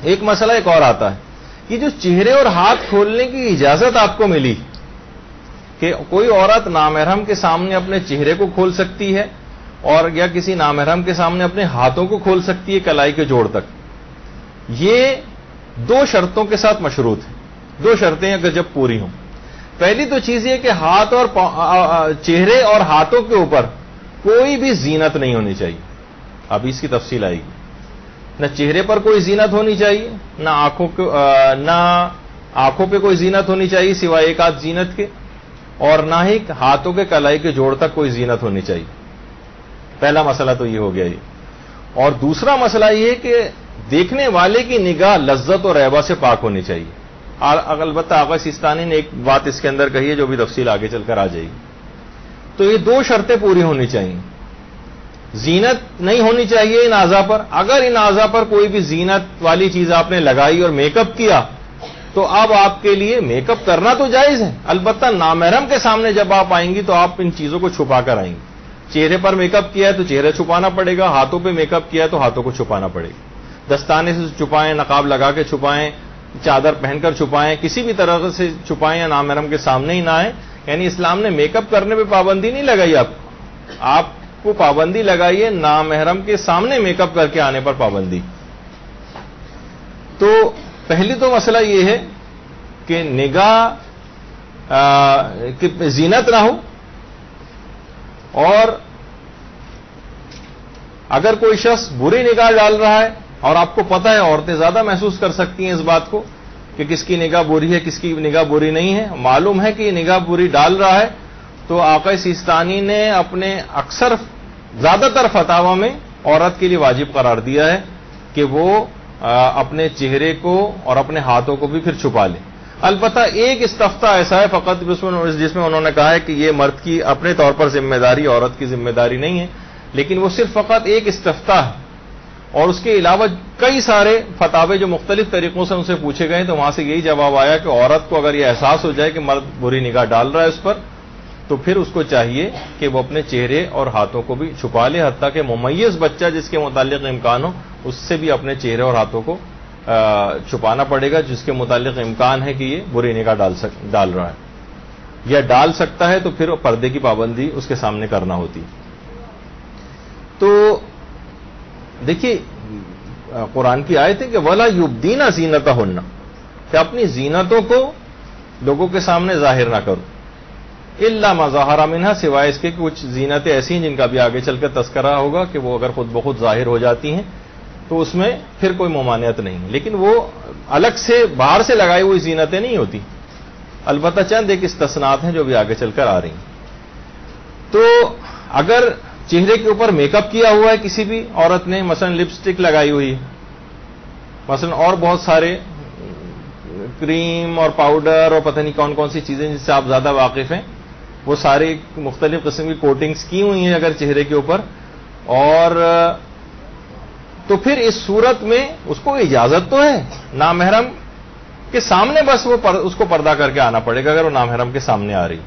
ایک مسئلہ ایک اور آتا ہے کہ جو چہرے اور ہاتھ کھولنے کی اجازت آپ کو ملی کہ کوئی عورت نامحرم کے سامنے اپنے چہرے کو کھول سکتی ہے اور یا کسی نامحرم کے سامنے اپنے ہاتھوں کو کھول سکتی ہے کلائی کے جوڑ تک، یہ دو شرطوں کے ساتھ مشروط ہے. دو شرطیں اگر جب پوری ہوں، پہلی تو چیز یہ کہ ہاتھ اور چہرے اور ہاتھوں کے اوپر کوئی بھی زینت نہیں ہونی چاہیے. اب اس کی تفصیل آئے گی. نہ چہرے پر کوئی زینت ہونی چاہیے، نہ آنکھوں پہ کوئی زینت ہونی چاہیے سوائے ایک آدھ زینت کے، اور نہ ہی ہاتھوں کے کلائی کے جوڑ تک کوئی زینت ہونی چاہیے. پہلا مسئلہ تو یہ ہو گیا یہ. اور دوسرا مسئلہ یہ کہ دیکھنے والے کی نگاہ لذت اور ریبہ سے پاک ہونی چاہیے. البتہ آقا سیستانی نے ایک بات اس کے اندر کہی ہے جو بھی تفصیل آگے چل کر آ جائے گی. تو یہ دو شرطیں پوری ہونی چاہیے. زینت نہیں ہونی چاہیے ان اعضاء پر. اگر ان اعضاء پر کوئی بھی زینت والی چیز آپ نے لگائی اور میک اپ کیا تو اب آپ کے لیے میک اپ کرنا تو جائز ہے، البتہ نامحرم کے سامنے جب آپ آئیں گی تو آپ ان چیزوں کو چھپا کر آئیں گی. چہرے پر میک اپ کیا ہے تو چہرہ چھپانا پڑے گا، ہاتھوں پہ میک اپ کیا ہے تو ہاتھوں کو چھپانا پڑے گا. دستانے سے چھپائیں، نقاب لگا کے چھپائیں، چادر پہن کر چھپائیں، کسی بھی طرح سے چھپائیں یا نامحرم کے سامنے ہی نہ آئیں. یعنی اسلام نے میک اپ کرنے پہ پابندی نہیں لگائی آپ کو پابندی لگائی ہے نامحرم کے سامنے میک اپ کر کے آنے پر پابندی. تو پہلی تو مسئلہ یہ ہے کہ نگاہ زینت نہ ہو، اور اگر کوئی شخص بری نگاہ ڈال رہا ہے اور آپ کو پتہ ہے عورتیں زیادہ محسوس کر سکتی ہیں اس بات کو کہ کس کی نگاہ بری ہے کس کی نگاہ بری نہیں ہے، معلوم ہے کہ یہ نگاہ بری ڈال رہا ہے، تو آقا سیستانی نے اپنے اکثر زیادہ تر فتاوا میں عورت کے لیے واجب قرار دیا ہے کہ وہ اپنے چہرے کو اور اپنے ہاتھوں کو بھی پھر چھپا لے. البتہ ایک استفتاء ایسا ہے فقط جس میں انہوں نے کہا ہے کہ یہ مرد کی اپنے طور پر ذمہ داری، عورت کی ذمہ داری نہیں ہے، لیکن وہ صرف فقط ایک استفتاء ہے. اور اس کے علاوہ کئی سارے فتاوے جو مختلف طریقوں سے ان سے پوچھے گئے تو وہاں سے یہی جواب آیا کہ عورت کو اگر یہ احساس ہو جائے کہ مرد بری نگاہ ڈال رہا ہے اس پر، تو پھر اس کو چاہیے کہ وہ اپنے چہرے اور ہاتھوں کو بھی چھپا لے، حتیٰ کہ ممیز بچہ جس کے متعلق امکان ہو اس سے بھی اپنے چہرے اور ہاتھوں کو چھپانا پڑے گا جس کے متعلق امکان ہے کہ یہ بری نگاہ ڈال رہا ہے یا ڈال سکتا ہے، تو پھر پردے کی پابندی اس کے سامنے کرنا ہوتی. تو دیکھیے قرآن کی آیت ہے کہ وَلَا يُبْدِينَ زِينَتَهُنَّ، کہ اپنی زینتوں کو لوگوں کے سامنے ظاہر نہ کرو، إِلَّا مَا ظَهَرَ مِنْهَا، سوائے اس کے کچھ زینتیں ایسی ہیں جن کا بھی آگے چل کر تذکرہ ہوگا کہ وہ اگر خود بخود ظاہر ہو جاتی ہیں تو اس میں پھر کوئی ممانعت نہیں، لیکن وہ الگ سے باہر سے لگائی ہوئی زینتیں نہیں ہوتی. البتہ چند ایک استثناءات ہیں جو بھی آگے چل کر آ رہی ہیں. تو اگر چہرے کے اوپر میک اپ کیا ہوا ہے کسی بھی عورت نے، مثلا لپسٹک لگائی ہوئی ہے، مثلا اور بہت سارے کریم اور پاؤڈر اور پتہ نہیں کون کون سی چیزیں جس سے آپ زیادہ واقف ہیں، وہ ساری مختلف قسم کی کوٹنگز کی ہوئی ہیں اگر چہرے کے اوپر، اور تو پھر اس صورت میں اس کو اجازت تو ہے نامحرم کے سامنے، بس وہ اس کو پردہ کر کے آنا پڑے گا اگر وہ نامحرم کے سامنے آ رہی.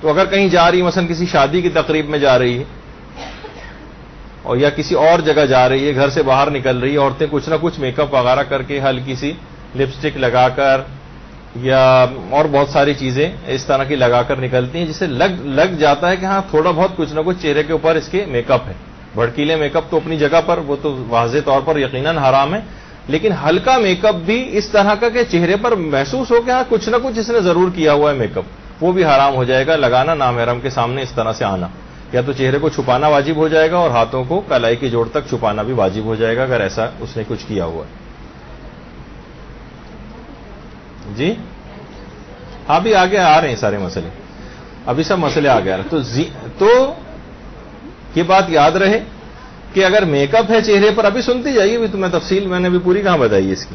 تو اگر کہیں جا رہی مثلا کسی شادی کی تقریب میں جا رہی ہے اور یا کسی اور جگہ جا رہی ہے، گھر سے باہر نکل رہی ہے، عورتیں کچھ نہ کچھ میک اپ وغیرہ کر کے ہلکی سی لپسٹک لگا کر یا اور بہت ساری چیزیں اس طرح کی لگا کر نکلتی ہیں، جسے لگ جاتا ہے کہ ہاں تھوڑا بہت کچھ نہ کچھ چہرے کے اوپر اس کے میک اپ ہے. بھڑکیلے میک اپ تو اپنی جگہ پر وہ تو واضح طور پر یقیناً حرام ہے، لیکن ہلکا میک اپ بھی اس طرح کا کہ چہرے پر محسوس ہو کہ ہاں کچھ نہ کچھ اس نے ضرور کیا ہوا ہے میک اپ، وہ بھی حرام ہو جائے گا لگانا نامحرم کے سامنے اس طرح سے آنا. یا تو چہرے کو چھپانا واجب ہو جائے گا اور ہاتھوں کو کلائی کے جوڑ تک چھپانا بھی واجب ہو جائے گا اگر ایسا اس نے کچھ کیا ہوا ہے. جی ابھی آگے آ رہے ہیں سارے مسئلے، ابھی سب مسئلے آ گئے. تو یہ بات یاد رہے کہ اگر میک اپ ہے چہرے پر، ابھی سنتی جائیے، بھی تمہیں تفصیل میں نے بھی پوری کہاں بتائی اس کی.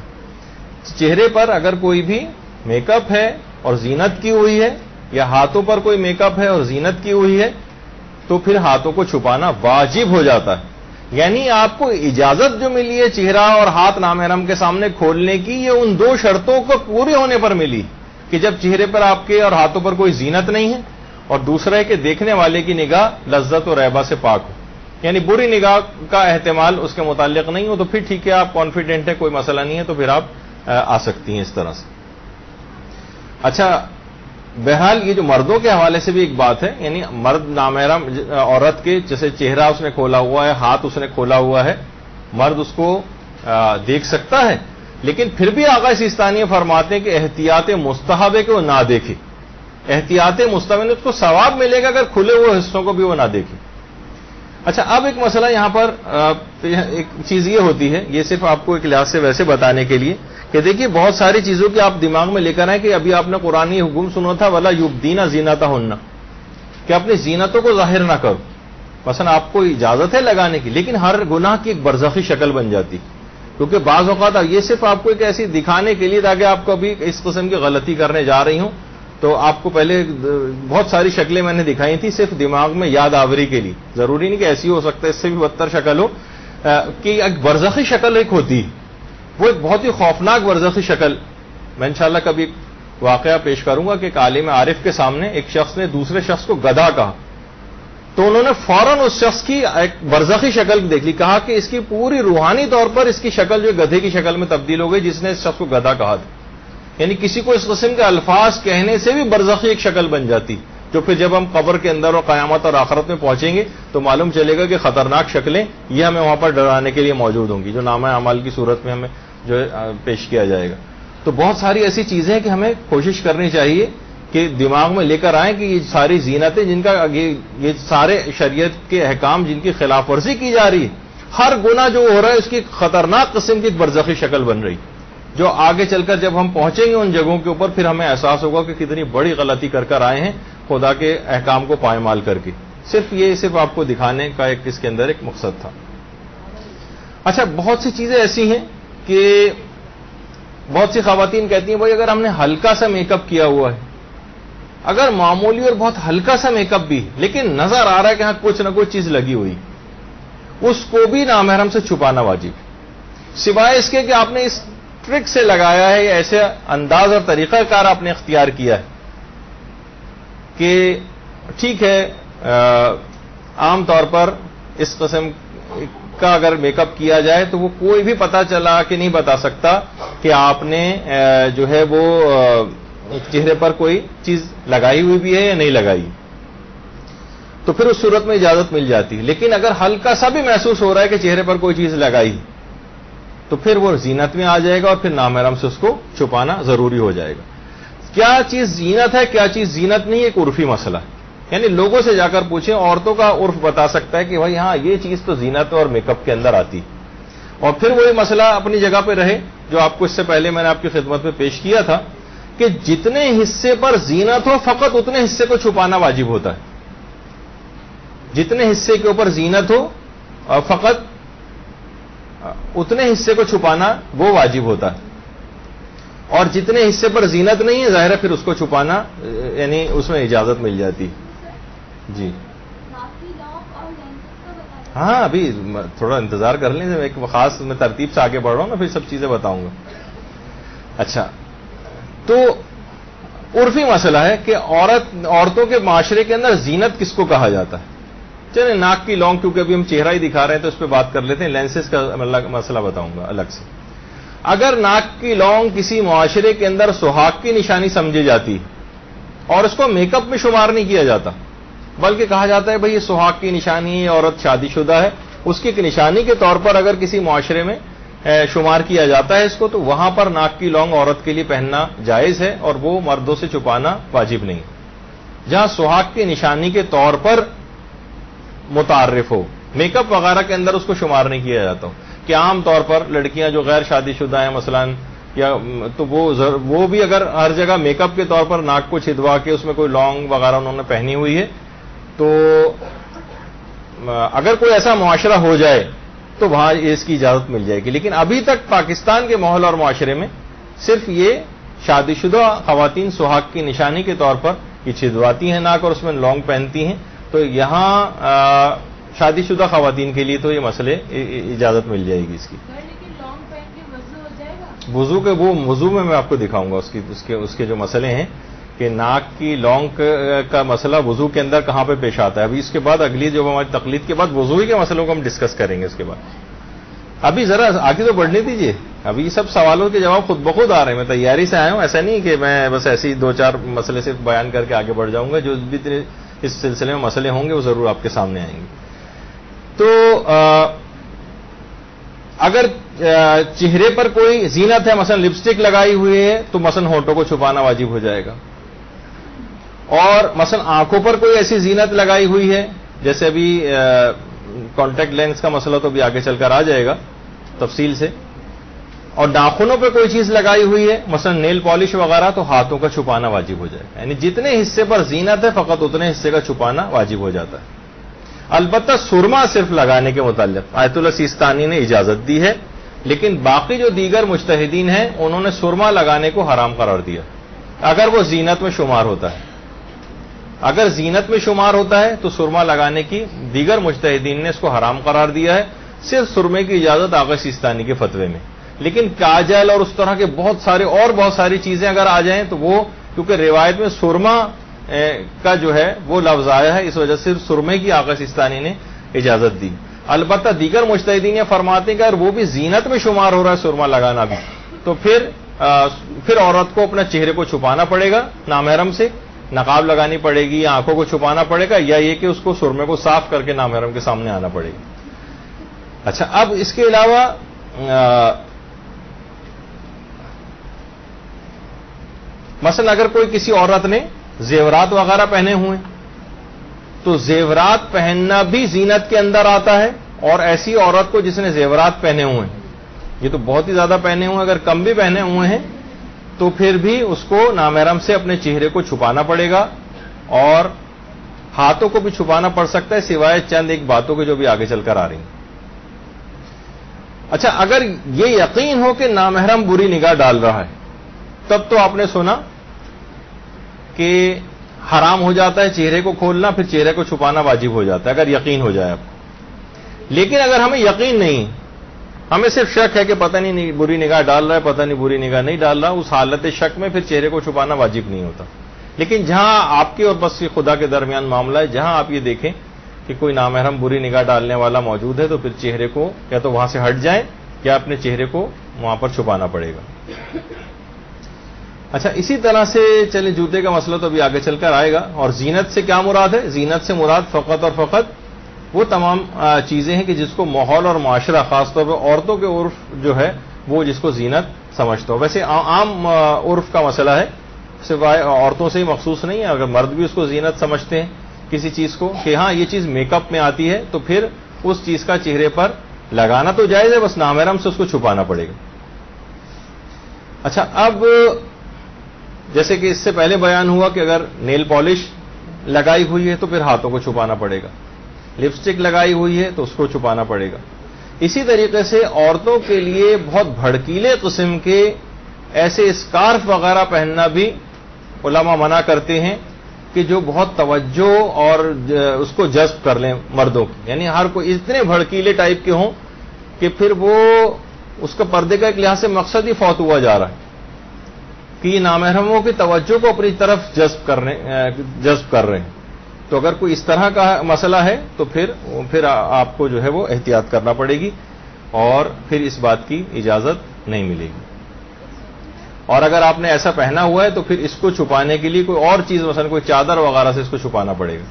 چہرے پر اگر کوئی بھی میک اپ ہے اور زینت کی ہوئی ہے، یا ہاتھوں پر کوئی میک اپ ہے اور زینت کی ہوئی ہے، تو پھر ہاتھوں کو چھپانا واجب ہو جاتا ہے. یعنی آپ کو اجازت جو ملی ہے چہرہ اور ہاتھ نامحرم کے سامنے کھولنے کی، یہ ان دو شرطوں کو پورے ہونے پر ملی کہ جب چہرے پر آپ کے اور ہاتھوں پر کوئی زینت نہیں ہے، اور دوسرا ہے کہ دیکھنے والے کی نگاہ لذت اور ریبہ سے پاک ہو. یعنی بری نگاہ کا احتمال اس کے متعلق نہیں ہو تو پھر ٹھیک ہے، آپ کانفیڈنٹ ہے، کوئی مسئلہ نہیں ہے، تو پھر آپ آ سکتی ہیں اس طرح سے. اچھا، بہرحال یہ جو مردوں کے حوالے سے بھی ایک بات ہے، یعنی مرد نامحرم عورت کے جیسے چہرہ اس نے کھولا ہوا ہے، ہاتھ اس نے کھولا ہوا ہے، مرد اس کو دیکھ سکتا ہے، لیکن پھر بھی آقا سیستانی فرماتے ہیں کہ احتیاط مستحب ہے کہ وہ نہ دیکھے. احتیاط مستحب ہے، اس کو ثواب ملے گا اگر کھلے ہوئے حصوں کو بھی وہ نہ دیکھے. اچھا، اب ایک مسئلہ یہاں پر ایک چیز یہ ہوتی ہے، یہ صرف آپ کو ایک لحاظ سے ویسے بتانے کے لیے کہ دیکھیے بہت ساری چیزوں کی آپ دماغ میں لے کر آئیں کہ ابھی آپ نے قرآنی حکم سنا تھا ولا یبدین زینتہن، کہ اپنی زینتوں کو ظاہر نہ کرو. مثلا آپ کو اجازت ہے لگانے کی، لیکن ہر گناہ کی ایک برزخی شکل بن جاتی، کیونکہ بعض اوقات یہ صرف آپ کو ایک ایسی دکھانے کے لیے تاکہ آپ کبھی اس قسم کی غلطی کرنے جا رہی ہوں تو آپ کو پہلے بہت ساری شکلیں میں نے دکھائی تھی صرف دماغ میں یاد آوری کے لیے. ضروری نہیں کہ ایسی ہو سکتا ہے، اس سے بھی بدتر شکل ہو کہ ایک برزخی شکل ایک ہوتی، وہ ایک بہت ہی خوفناک برزخی شکل. میں انشاءاللہ کبھی واقعہ پیش کروں گا کہ ایک عالم عارف کے سامنے ایک شخص نے دوسرے شخص کو گدھا کہا، تو انہوں نے فوراً اس شخص کی ایک برزخی شکل دیکھ لی، کہا کہ اس کی پوری روحانی طور پر اس کی شکل جو گدھے کی شکل میں تبدیل ہو گئی جس نے اس شخص کو گدھا کہا تھا. یعنی کسی کو اس قسم کے الفاظ کہنے سے بھی برزخی ایک شکل بن جاتی، جو پھر جب ہم قبر کے اندر اور قیامت اور آخرت میں پہنچیں گے تو معلوم چلے گا کہ خطرناک شکلیں یہ ہمیں وہاں پر ڈرانے کے لیے موجود ہوں گی، جو نامہ اعمال کی صورت میں ہمیں جو پیش کیا جائے گا. تو بہت ساری ایسی چیزیں ہیں کہ ہمیں کوشش کرنی چاہیے کہ دماغ میں لے کر آئیں کہ یہ ساری زینتیں جن کا یہ سارے شریعت کے احکام جن کی خلاف ورزی کی جا رہی ہے، ہر گناہ جو ہو رہا ہے اس کی خطرناک قسم کی ایک برزخی شکل بن رہی، جو آگے چل کر جب ہم پہنچیں گے ان جگہوں کے اوپر پھر ہمیں احساس ہوگا کہ کتنی بڑی غلطی کر آئے ہیں خدا کے احکام کو پائمال کر کے. صرف آپ کو دکھانے کا ایک اس کے اندر ایک مقصد تھا. اچھا، بہت سی چیزیں ایسی ہیں کہ بہت سی خواتین کہتی ہیں بھائی اگر ہم نے ہلکا سا میک اپ کیا ہوا ہے، اگر معمولی اور بہت ہلکا سا میک اپ بھی لیکن نظر آ رہا ہے کہ ہاں کچھ نہ کچھ چیز لگی ہوئی، اس کو بھی نامحرم سے چھپانا واجب، سوائے اس کے کہ آپ نے اس ٹرک سے لگایا ہے یا ایسے انداز اور طریقہ کار آپ نے اختیار کیا ہے کہ ٹھیک ہے عام طور پر اس قسم کا اگر میک اپ کیا جائے تو وہ کوئی بھی پتا چلا کہ نہیں بتا سکتا کہ آپ نے جو ہے وہ چہرے پر کوئی چیز لگائی ہوئی بھی ہے یا نہیں لگائی، تو پھر اس صورت میں اجازت مل جاتی ہے. لیکن اگر ہلکا سا بھی محسوس ہو رہا ہے کہ چہرے پر کوئی چیز لگائی تو پھر وہ زینت میں آ جائے گا اور پھر نامحرم سے اس کو چھپانا ضروری ہو جائے گا. کیا چیز زینت ہے کیا چیز زینت نہیں، ایک عرفی مسئلہ ہے. یعنی لوگوں سے جا کر پوچھیں، عورتوں کا عرف بتا سکتا ہے کہ بھائی ہاں یہ چیز تو زینت اور میک اپ کے اندر آتی، اور پھر وہی مسئلہ اپنی جگہ پہ رہے جو آپ کو اس سے پہلے میں نے آپ کی خدمت میں پیش کیا تھا کہ جتنے حصے پر زینت ہو فقط اتنے حصے کو چھپانا واجب ہوتا ہے. جتنے حصے کے اوپر زینت ہو فقط اتنے حصے کو چھپانا وہ واجب ہوتا ہے، اور جتنے حصے پر زینت نہیں ہے ظاہر ہے پھر اس کو چھپانا یعنی اس میں اجازت مل جاتی. جی ہاں، ابھی تھوڑا انتظار کر لیں، ایک خاص میں ترتیب سے آگے بڑھ رہا ہوں نا، پھر سب چیزیں بتاؤں گا. اچھا، تو عرفی مسئلہ ہے کہ عورتوں کے معاشرے کے اندر زینت کس کو کہا جاتا ہے. چلیں ناک کی لونگ، کیونکہ ابھی ہم چہرہ ہی دکھا رہے ہیں تو اس پہ بات کر لیتے ہیں، لینسز کا مسئلہ بتاؤں گا الگ سے. اگر ناک کی لونگ کسی معاشرے کے اندر سہاگ کی نشانی سمجھی جاتی اور اس کو میک اپ میں شمار نہیں کیا جاتا، بلکہ کہا جاتا ہے بھئی یہ سہاگ کی نشانی ہے، عورت شادی شدہ ہے، اس کی ایک نشانی کے طور پر اگر کسی معاشرے میں شمار کیا جاتا ہے اس کو، تو وہاں پر ناک کی لونگ عورت کے لیے پہننا جائز ہے اور وہ مردوں سے چھپانا واجب نہیں. جہاں سہاگ کی نشانی کے طور پر متعارف ہو، میک اپ وغیرہ کے اندر اس کو شمار نہیں کیا جاتا ہو، کہ عام طور پر لڑکیاں جو غیر شادی شدہ ہیں مثلا یا تو وہ بھی اگر ہر جگہ میک اپ کے طور پر ناک کو چھدوا کے اس میں کوئی لونگ وغیرہ انہوں نے پہنی ہوئی ہے، تو اگر کوئی ایسا معاشرہ ہو جائے تو وہاں اس کی اجازت مل جائے گی. لیکن ابھی تک پاکستان کے ماحول اور معاشرے میں صرف یہ شادی شدہ خواتین سہاگ کی نشانی کے طور پر یہ چھدواتی ہیں ناک اور اس میں لونگ پہنتی ہیں، تو یہاں شادی شدہ خواتین کے لیے تو یہ مسئلے اجازت مل جائے گی اس کی. لیکن لانگ پہن کے وضو ہو جائے گا؟ وضو کے وہ وضو میں آپ کو دکھاؤں گا اس کے جو مسئلے ہیں کہ ناک کی لونگ کا مسئلہ وضو کے اندر کہاں پہ پیش آتا ہے. ابھی اس کے بعد اگلی جو ہماری تقلید کے بعد وضو کے مسئلوں کو ہم ڈسکس کریں گے. اس کے بعد ابھی ذرا آگے تو بڑھنے دیجیے. ابھی یہ سب سوالوں کے جواب خود بخود آ رہے ہیں. میں تیاری سے آیا ہوں, ایسا نہیں کہ میں بس ایسے ہی 2-4 مسئلے سے بیان کر کے آگے بڑھ جاؤں گا. جو بھی اس سلسلے میں مسئلے ہوں گے وہ ضرور آپ کے سامنے آئیں گے. تو اگر چہرے پر کوئی زینت ہے, مثلا لپسٹک لگائی ہوئی ہے, تو مثلا ہونٹوں کو چھپانا واجب ہو جائے گا. اور مثلا آنکھوں پر کوئی ایسی زینت لگائی ہوئی ہے, جیسے ابھی کانٹیکٹ لینس کا مسئلہ تو بھی آگے چل کر آ جائے گا تفصیل سے, اور ناخنوں پہ کوئی چیز لگائی ہوئی ہے, مثلا نیل پالش وغیرہ, تو ہاتھوں کا چھپانا واجب ہو جائے گا. یعنی جتنے حصے پر زینت ہے فقط اتنے حصے کا چھپانا واجب ہو جاتا ہے. البتہ سرما صرف لگانے کے متعلق آیت اللہ سیستانی نے اجازت دی ہے, لیکن باقی جو دیگر مجتہدین ہیں انہوں نے سرما لگانے کو حرام قرار دیا اگر وہ زینت میں شمار ہوتا ہے. اگر زینت میں شمار ہوتا ہے تو سرما لگانے کی دیگر مجتہدین نے اس کو حرام قرار دیا ہے. صرف سرمے کی اجازت آقا سیستانی کے فتوے میں. لیکن کاجل اور اس طرح کے بہت ساری چیزیں اگر آ جائیں تو وہ, کیونکہ روایت میں سرما کا جو ہے وہ لفظ آیا ہے, اس وجہ سے سرمے کی آقا سیستانی نے اجازت دی. البتہ دیگر مجتہدین یہ فرماتے ہیں کہ اگر وہ بھی زینت میں شمار ہو رہا ہے سرما لگانا بھی, تو پھر عورت کو اپنا چہرے کو چھپانا پڑے گا نامحرم سے, نقاب لگانی پڑے گی, یا آنکھوں کو چھپانا پڑے گا, یا یہ کہ اس کو سرمے کو صاف کر کے نامحرم کے سامنے آنا پڑے گا. اچھا, اب اس کے علاوہ مثلا اگر کوئی کسی عورت نے زیورات وغیرہ پہنے ہوئے, تو زیورات پہننا بھی زینت کے اندر آتا ہے. اور ایسی عورت کو جس نے زیورات پہنے ہوئے ہیں, یہ تو بہت ہی زیادہ پہنے ہوئے, اگر کم بھی پہنے ہوئے ہیں تو پھر بھی اس کو نامحرم سے اپنے چہرے کو چھپانا پڑے گا, اور ہاتھوں کو بھی چھپانا پڑ سکتا ہے سوائے چند ایک باتوں کے جو بھی آگے چل کر آ رہی ہیں. اچھا, اگر یہ یقین ہو کہ نامحرم بری نگاہ ڈال رہا ہے, تب تو آپ نے سنا کہ حرام ہو جاتا ہے چہرے کو کھولنا, پھر چہرے کو چھپانا واجب ہو جاتا ہے اگر یقین ہو جائے آپ کو. لیکن اگر ہمیں یقین نہیں, ہمیں صرف شک ہے کہ پتہ نہیں بری نگاہ ڈال رہا ہے, پتہ نہیں بری نگاہ نہیں ڈال رہا, اس حالت شک میں پھر چہرے کو چھپانا واجب نہیں ہوتا. لیکن جہاں آپ کے اور بس خدا کے درمیان معاملہ ہے, جہاں آپ یہ دیکھیں کہ کوئی نامحرم بری نگاہ ڈالنے والا موجود ہے, تو پھر چہرے کو یا تو وہاں سے ہٹ جائیں یا اپنے چہرے کو وہاں پر چھپانا پڑے گا. اچھا, اسی طرح سے چلیں جوتے کا مسئلہ تو ابھی آگے چل کر آئے گا. اور زینت سے کیا مراد ہے؟ زینت سے مراد فقط اور فقط وہ تمام چیزیں ہیں کہ جس کو ماحول اور معاشرہ, خاص طور پہ عورتوں کے عرف جو ہے وہ جس کو زینت سمجھتا ہو. ویسے عام عرف کا مسئلہ ہے, سوائے عورتوں سے ہی مخصوص نہیں ہے. اگر مرد بھی اس کو زینت سمجھتے ہیں کسی چیز کو, کہ ہاں یہ چیز میک اپ میں آتی ہے, تو پھر اس چیز کا چہرے پر لگانا تو جائز ہے, بس نامحرم سے اس کو چھپانا پڑے گا. اچھا, اب جیسے کہ اس سے پہلے بیان ہوا کہ اگر نیل پالش لگائی ہوئی ہے تو پھر ہاتھوں کو چھپانا پڑے گا, لپسٹک لگائی ہوئی ہے تو اس کو چھپانا پڑے گا. اسی طریقے سے عورتوں کے لیے بہت بھڑکیلے قسم کے ایسے اسکارف وغیرہ پہننا بھی علماء منع کرتے ہیں کہ جو بہت توجہ اور اس کو جذب کر لیں مردوں کی. یعنی ہر کوئی اتنے بھڑکیلے ٹائپ کے ہوں کہ پھر وہ اس کا پردے کا ایک لحاظ سے مقصد ہی فوت ہوا جا رہا ہے کہ یہ نامحرموں کی توجہ کو اپنی طرف جذب کر رہے ہیں. تو اگر کوئی اس طرح کا مسئلہ ہے تو پھر آپ کو جو ہے وہ احتیاط کرنا پڑے گی, اور پھر اس بات کی اجازت نہیں ملے گی. اور اگر آپ نے ایسا پہنا ہوا ہے تو پھر اس کو چھپانے کے لیے کوئی اور چیز, مثلا کوئی چادر وغیرہ سے اس کو چھپانا پڑے گا.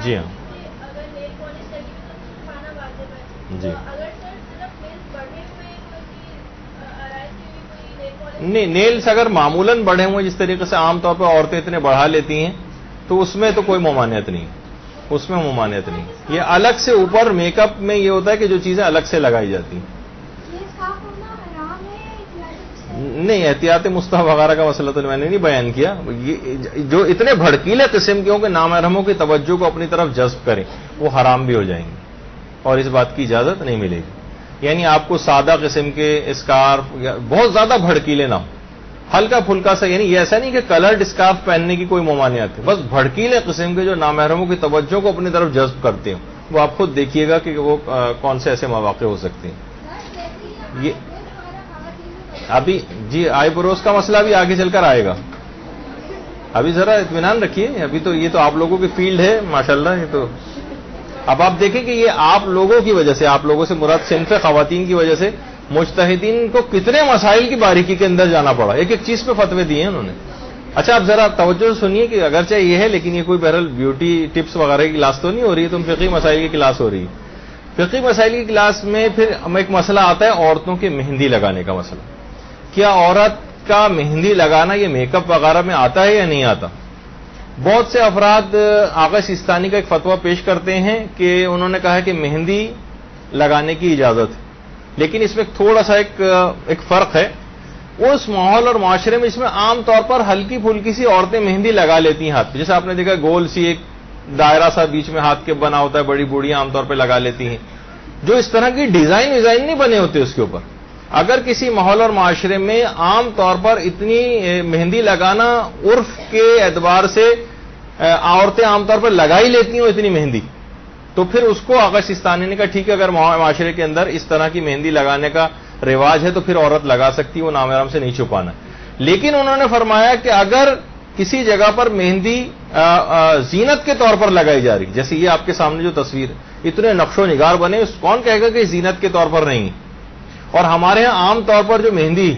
جی ہاں, جی نہیں, نیلز اگر معمولاً بڑھے ہوئے جس طریقے سے عام طور پہ عورتیں اتنے بڑھا لیتی ہیں, تو اس میں تو کوئی ممانعت نہیں, اس میں ممانعت نہیں. یہ الگ سے اوپر میک اپ میں یہ ہوتا ہے کہ جو چیزیں الگ سے لگائی جاتی ہیں. نہیں, احتیاط مستحب وغیرہ کا مسئلہ تو میں نے نہیں بیان کیا. جو اتنے بھڑکیلے قسم کے ہوں کہ نامحرموں کی توجہ کو اپنی طرف جذب کریں, وہ حرام بھی ہو جائیں گے, اور اس بات کی اجازت نہیں ملے گی. یعنی آپ کو سادہ قسم کے اسکارف, بہت زیادہ بھڑکیلے نہ ہوں, ہلکا پھلکا سا. یعنی یہ ایسا نہیں کہ کلرڈ اسکارف پہننے کی کوئی ممانعت ہے, بس بھڑکیلے قسم کے جو نامحرموں کی توجہ کو اپنی طرف جذب کرتے ہیں. وہ آپ خود دیکھیے گا کہ وہ کون سے ایسے مواقع ہو سکتے ہیں. یہ ابھی جی آئی بروز کا مسئلہ بھی آگے چل کر آئے گا. ابھی ذرا اطمینان رکھیے، ابھی تو یہ تو آپ لوگوں کی فیلڈ ہے ماشاءاللہ. یہ تو اب آپ دیکھیں کہ یہ آپ لوگوں کی وجہ سے، آپ لوگوں سے مراد صنف خواتین کی وجہ سے مجتہدین کو کتنے مسائل کی باریکی کے اندر جانا پڑا، ایک ایک چیز پہ فتوے دیے انہوں نے. اچھا آپ ذرا توجہ سنیے کہ اگرچہ یہ ہے لیکن یہ کوئی بہرحال بیوٹی ٹپس وغیرہ کی کلاس تو نہیں ہو رہی ہے، تم فقہی مسائل کی کلاس ہو رہی ہے. فقہی مسائل کی کلاس میں پھر ایک مسئلہ آتا ہے عورتوں کے مہندی لگانے کا مسئلہ. کیا عورت کا مہندی لگانا یہ میک اپ وغیرہ میں آتا ہے یا نہیں آتا؟ بہت سے افراد آغا سیستانی کا ایک فتویٰ پیش کرتے ہیں کہ انہوں نے کہا کہ مہندی لگانے کی اجازت ہے، لیکن اس میں تھوڑا سا ایک فرق ہے. اس ماحول اور معاشرے میں اس میں عام طور پر ہلکی پھلکی سی عورتیں مہندی لگا لیتی ہیں ہاتھ پہ، جیسے آپ نے دیکھا گول سی ایک دائرہ سا بیچ میں ہاتھ کے بنا ہوتا ہے، بڑی بوڑھیاں عام طور پہ لگا لیتی ہیں. جو اس طرح کی ڈیزائن نہیں بنے ہوتے اس کے اوپر. اگر کسی ماحول اور معاشرے میں عام طور پر اتنی مہندی لگانا عرف کے اعتبار سے عورتیں عام طور پر لگا ہی لیتی ہیں اتنی مہندی، تو پھر اس کو آغا سیستانی نے کہا ٹھیک ہے، اگر معاشرے کے اندر اس طرح کی مہندی لگانے کا رواج ہے تو پھر عورت لگا سکتی ہے، وہ نامحرم سے نہیں چھپانا. لیکن انہوں نے فرمایا کہ اگر کسی جگہ پر مہندی زینت کے طور پر لگائی جا رہی، جیسے یہ آپ کے سامنے جو تصویر ہے، اتنے نقش و نگار بنے، کون کہے گا کہ زینت کے طور پر نہیں. اور ہمارے ہاں عام طور پر جو مہندی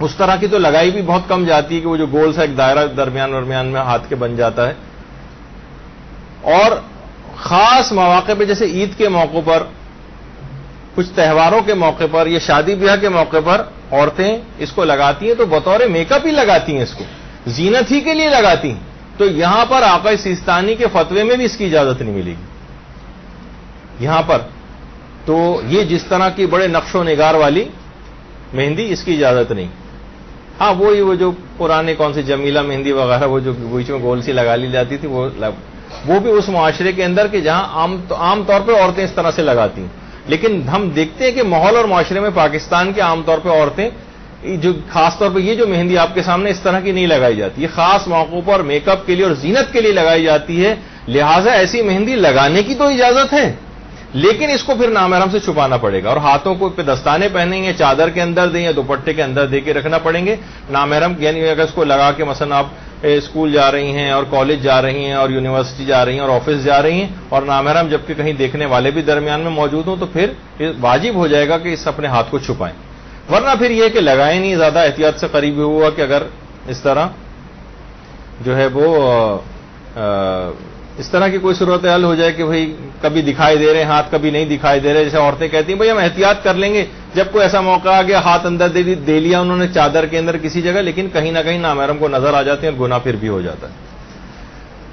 اس طرح کی تو لگائی بھی بہت کم جاتی ہے کہ وہ جو گول سا ایک دائرہ درمیان میں ہاتھ کے بن جاتا ہے. اور خاص مواقع پہ جیسے عید کے موقع پر، کچھ تہواروں کے موقع پر یا شادی بیاہ کے موقع پر عورتیں اس کو لگاتی ہیں تو بطور میک اپ ہی لگاتی ہیں، اس کو زینت ہی کے لیے لگاتی ہیں. تو یہاں پر آقا سیستانی کے فتوے میں بھی اس کی اجازت نہیں ملے گی یہاں پر. تو یہ جس طرح کی بڑے نقش و نگار والی مہندی، اس کی اجازت نہیں. ہاں وہ جو پرانے کون سی جمیلہ مہندی وغیرہ وہ جو بیچ میں گول سی لگا لی جاتی تھی، وہ بھی اس معاشرے کے اندر کہ جہاں عام طور پہ عورتیں اس طرح سے لگاتی ہیں. لیکن ہم دیکھتے ہیں کہ ماحول اور معاشرے میں پاکستان کے عام طور پہ عورتیں جو خاص طور پہ یہ جو مہندی آپ کے سامنے اس طرح کی نہیں لگائی جاتی، یہ خاص موقعوں پر میک اپ کے لیے اور زینت کے لیے لگائی جاتی ہے. لہٰذا ایسی مہندی لگانے کی تو اجازت ہے، لیکن اس کو پھر نامحرم سے چھپانا پڑے گا، اور ہاتھوں کو پہ دستانے پہنیں گے، چادر کے اندر دیں یا دوپٹے کے اندر دے کے رکھنا پڑیں گے. نامحرم یعنی اگر اس کو لگا کے مثلا آپ اسکول جا رہی ہیں اور کالج جا رہی ہیں اور یونیورسٹی جا رہی ہیں اور آفس جا رہی ہیں اور نامحرم جبکہ کہیں دیکھنے والے بھی درمیان میں موجود ہوں، تو پھر واجب ہو جائے گا کہ اس اپنے ہاتھ کو چھپائیں. ورنہ پھر یہ کہ لگائیں نہیں، زیادہ احتیاط سے قریب ہوا کہ اگر اس طرح جو ہے وہ اس طرح کی کوئی صورتحال ہو جائے کہ بھئی کبھی دکھائی دے رہے ہیں ہاتھ، کبھی نہیں دکھائی دے رہے، جیسے عورتیں کہتی ہیں بھئی ہم احتیاط کر لیں گے، جب کوئی ایسا موقع آ گیا ہاتھ اندر دے لیا انہوں نے چادر کے اندر کسی جگہ، لیکن کہیں نہ کہیں نامحرم کو نظر آ جاتے ہیں اور گناہ پھر بھی ہو جاتا ہے.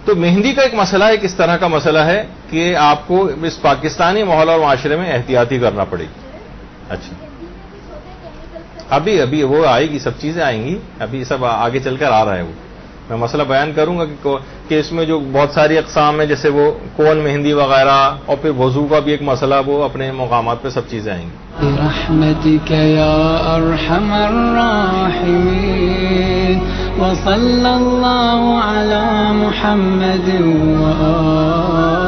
تو مہندی کا ایک مسئلہ ایک اس طرح کا مسئلہ ہے کہ آپ کو اس پاکستانی ماحول اور معاشرے میں احتیاطی کرنا پڑے گی. اچھا ابھی وہ آئے گی، سب چیزیں آئیں گی، ابھی سب آگے چل کر آ رہا ہے. وہ میں مسئلہ بیان کروں گا کہ اس میں جو بہت ساری اقسام ہیں، جیسے وہ کون مہندی وغیرہ، اور پھر وضو کا بھی ایک مسئلہ، وہ اپنے مقامات پہ سب چیزیں آئیں گی. برحمتک یا ارحم الراحمین وصلی اللہ علی محمد وآلہ